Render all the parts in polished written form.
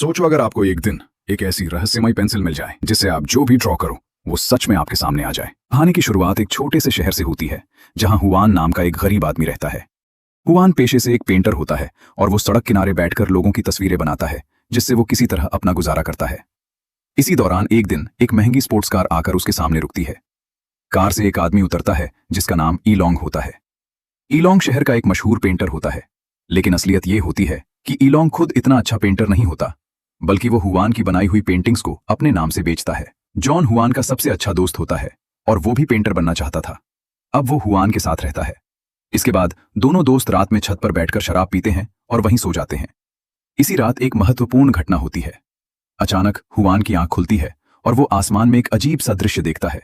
सोचो अगर आपको एक दिन एक ऐसी रहस्यमयी पेंसिल मिल जाए जिससे आप जो भी ड्रॉ करो वो सच में आपके सामने आ जाए। कहानी की शुरुआत एक छोटे से शहर से होती है जहां हुआन नाम का एक गरीब आदमी रहता है। हुआन पेशे से एक पेंटर होता है और वो सड़क किनारे बैठकर लोगों की तस्वीरें बनाता है जिससे वो किसी तरह अपना गुजारा करता है। इसी दौरान एक दिन एक महंगी स्पोर्ट्स कार आकर उसके सामने रुकती है। कार से एक आदमी उतरता है जिसका नाम ईलोंग होता है। ईलोंग शहर का एक मशहूर पेंटर होता है, लेकिन असलियत ये होती है कि ईलोंग खुद इतना अच्छा पेंटर नहीं होता, बल्कि वो हुआन की बनाई हुई पेंटिंग्स को अपने नाम से बेचता है। जॉन हुआन का सबसे अच्छा दोस्त होता है और वो भी पेंटर बनना चाहता था। अब वो हुआन के साथ रहता है। इसके बाद दोनों दोस्त रात में छत पर बैठकर शराब पीते हैं और वहीं सो जाते हैं। इसी रात एक महत्वपूर्ण घटना होती है। अचानक हुआन की आंख खुलती है और वो आसमान में एक अजीब सा दृश्य देखता है।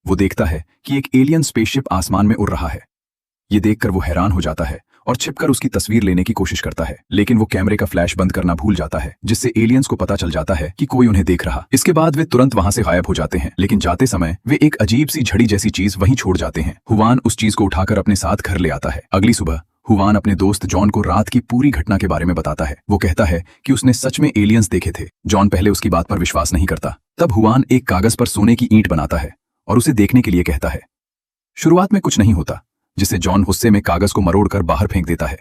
वो देखता है कि एक एलियन स्पेसशिप आसमान में उड़ रहा है। ये देखकर वो हैरान हो जाता है और छिपकर उसकी तस्वीर लेने की कोशिश करता है, लेकिन वो कैमरे का फ्लैश बंद करना भूल जाता है, जिससे एलियंस को पता चल जाता है कि कोई उन्हें देख रहा। इसके बाद वे तुरंत वहां से गायब हो जाते हैं, लेकिन जाते समय वे एक अजीब सी झड़ी जैसी चीज वहीं छोड़ जाते हैं। हुआन उस चीज को उठाकर अपने साथ घर ले आता है। अगली सुबह हुआन अपने दोस्त जॉन को रात की पूरी घटना के बारे में बताता है। वो कहता है कि उसने सच में एलियंस देखे थे। जॉन पहले उसकी बात पर विश्वास नहीं करता। तब हुआन एक कागज पर सोने की ईंट बनाता है और उसे देखने के लिए कहता है। शुरुआत में कुछ नहीं होता, जिससे जॉन गुस्से में कागज को मरोड़कर बाहर फेंक देता है।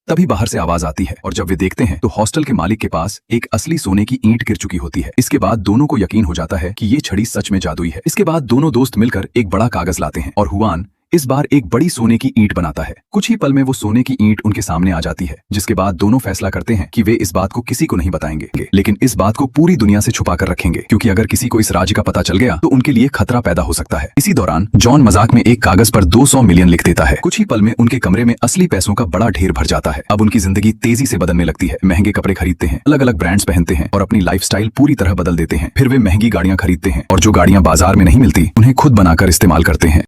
तभी बाहर से आवाज आती है और जब वे देखते हैं तो हॉस्टल के मालिक के पास एक असली सोने की ईंट गिर चुकी होती है। इसके बाद दोनों को यकीन हो जाता है कि ये छड़ी सच में जादुई है। इसके बाद दोनों दोस्त मिलकर एक बड़ा कागज लाते हैं और हुआन इस बार एक बड़ी सोने की ईंट बनाता है। कुछ ही पल में वो सोने की ईंट उनके सामने आ जाती है, जिसके बाद दोनों फैसला करते हैं कि वे इस बात को किसी को नहीं बताएंगे, लेकिन इस बात को पूरी दुनिया से छुपा कर रखेंगे, क्योंकि अगर किसी को इस राज का पता चल गया तो उनके लिए खतरा पैदा हो सकता है। इसी दौरान जॉन मजाक में एक कागज पर 200 मिलियन लिख देता है। कुछ ही पल में उनके कमरे में असली पैसों का बड़ा ढेर भर जाता है। अब उनकी जिंदगी तेजी से बदलने लगती है। महंगे कपड़े खरीदते हैं, अलग अलग ब्रांड्स पहनते हैं और अपनी लाइफस्टाइल पूरी तरह बदल देते हैं। फिर वे महंगी गाड़ियां खरीदते हैं और जो गाड़ियां बाजार में नहीं मिलती उन्हें खुद बनाकर इस्तेमाल करते हैं।